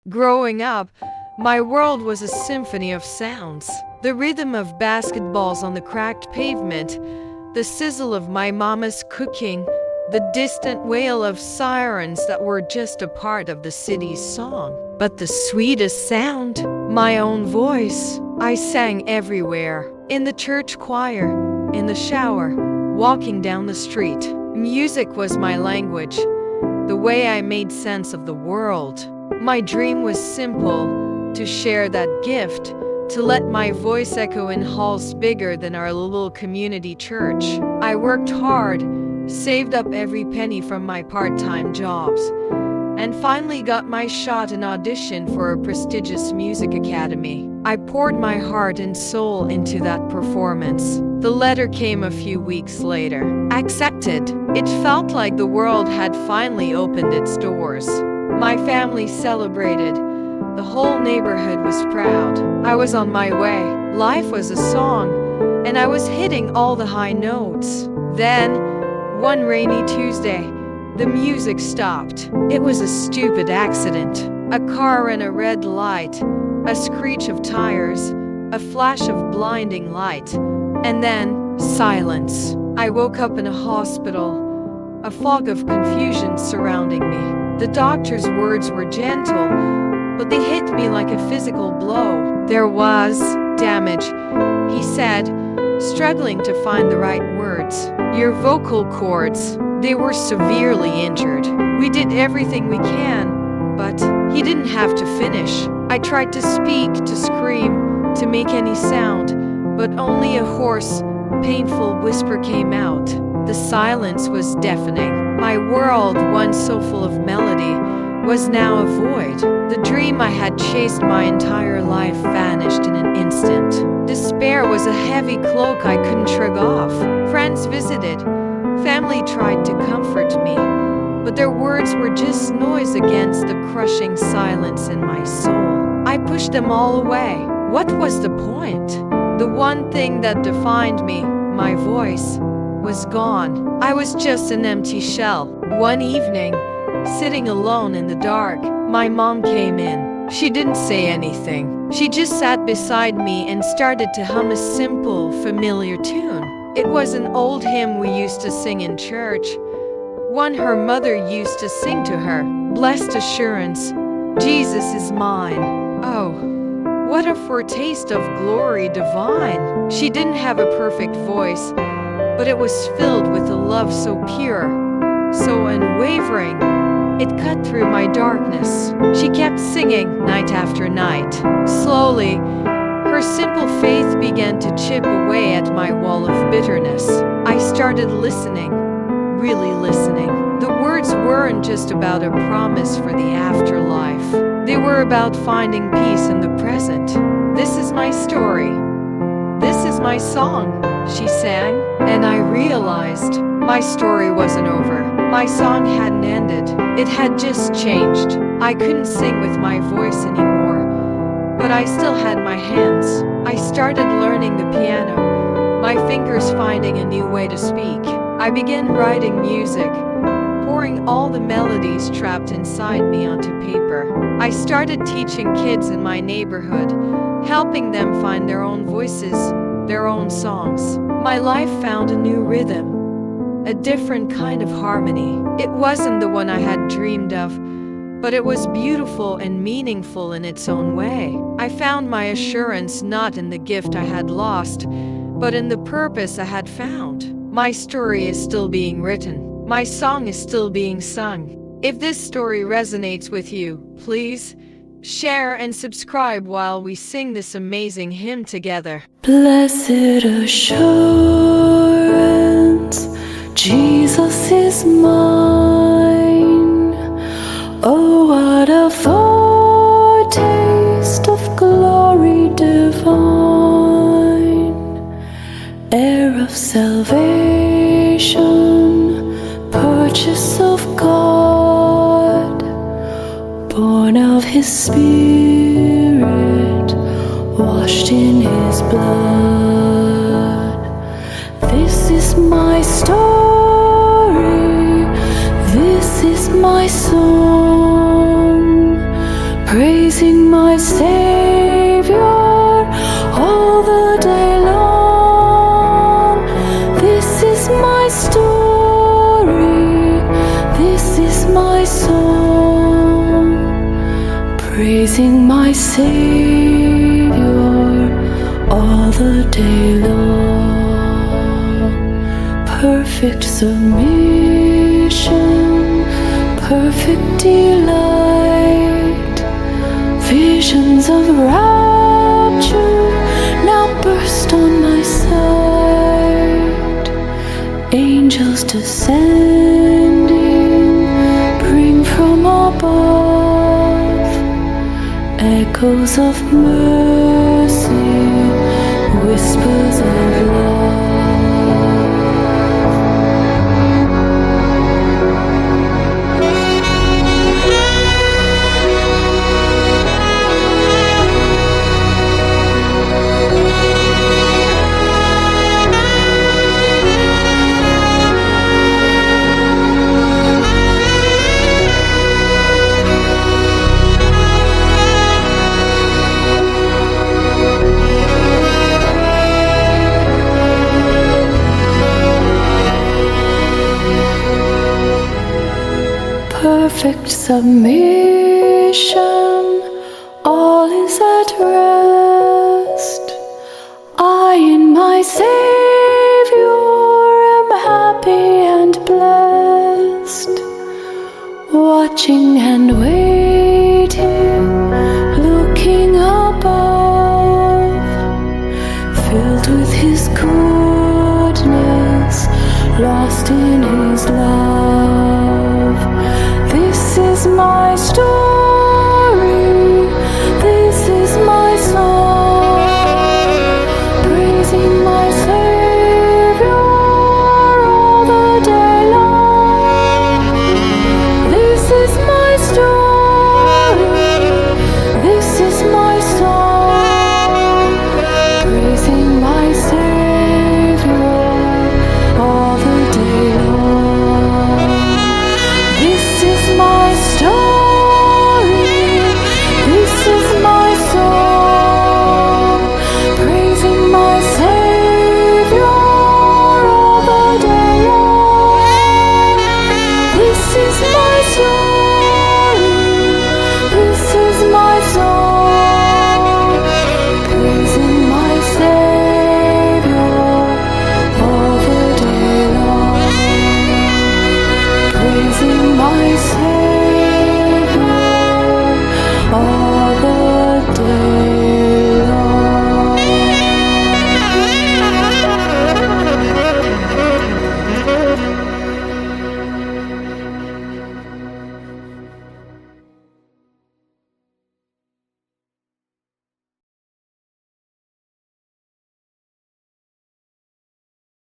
Growing up, my world was a symphony of sounds. The rhythm of basketballs on the cracked pavement, the sizzle of my mama's cooking, the distant wail of sirens that were just a part of the city's song. But the sweetest sound, my own voice, I sang everywhere. In the church choir, in the shower, walking down the street. Music was my language, the way I made sense of the world. My dream was simple, to share that gift, to let my voice echo in halls bigger than our little community church. I worked hard, saved up every penny from my part-time jobs, and finally got my shot and auditioned for a prestigious music academy. I poured my heart and soul into that performance. The letter came a few weeks later. Accepted. It felt like the world had finally opened its doors. My family celebrated. The whole neighborhood was proud. I was on my way. Life was a song, and I was hitting all the high notes. Then, one rainy Tuesday, the music stopped. It was a stupid accident. A car ran a red light, a screech of tires, a flash of blinding light, and then silence. I woke up in a hospital, a fog of confusion surrounding me. The doctor's words were gentle, but they hit me like a physical blow. There was damage, he said, struggling to find the right words. Your vocal cords, they were severely injured. We did everything we can, but he didn't have to finish. I tried to speak, to scream, to make any sound, but only a hoarse, painful whisper came out. The silence was deafening. My world, once so full of melody, was now a void. The dream I had chased my entire life vanished in an instant. Despair was a heavy cloak I couldn't shrug off. Friends visited. Family tried to comfort me, but their words were just noise against the crushing silence in my soul. I pushed them all away. What was the point? The one thing that defined me, my voice, was gone. I was just an empty shell. One evening, sitting alone in the dark, my mom came in. She didn't say anything. She just sat beside me and started to hum a simple, familiar tune. It was an old hymn we used to sing in church, one her mother used to sing to her. Blessed assurance, Jesus is mine. Oh, what a foretaste of glory divine. She didn't have a perfect voice, but it was filled with a love so pure, so unwavering. It cut through my darkness. She kept singing night after night. Slowly, her simple faith began to chip away at my wall of bitterness. I started listening, really listening. The words weren't just about a promise for the afterlife. They were about finding peace in the present. This is my story. This is my song, she sang. And I realized my story wasn't over. My song hadn't ended. It had just changed. I couldn't sing with my voice anymore, but I still had my hands. I started learning the piano, my fingers finding a new way to speak. I began writing music, pouring all the melodies trapped inside me onto paper. I started teaching kids in my neighborhood, helping them find their own voices, their own songs. My life found a new rhythm, a different kind of harmony. It wasn't the one I had dreamed of, but it was beautiful and meaningful in its own way. I found my assurance not in the gift I had lost, but in the purpose I had found. My story is still being written. My song is still being sung. If this story resonates with you, please share and subscribe while we sing this amazing hymn together. Blessed assurance, Jesus is mine. Oh, what a foretaste of glory divine, heir of salvation, purchase of God, born of His Spirit, washed in His blood. This is my story, this is my song. Praise praising my Savior all the day long. This is my story, this is my song, praising my Savior all the day long. Perfect submission, perfect delight, visions of rapture now burst on my sight. Angels descending bring from above echoes of mercy, whispers of love. Perfect submission,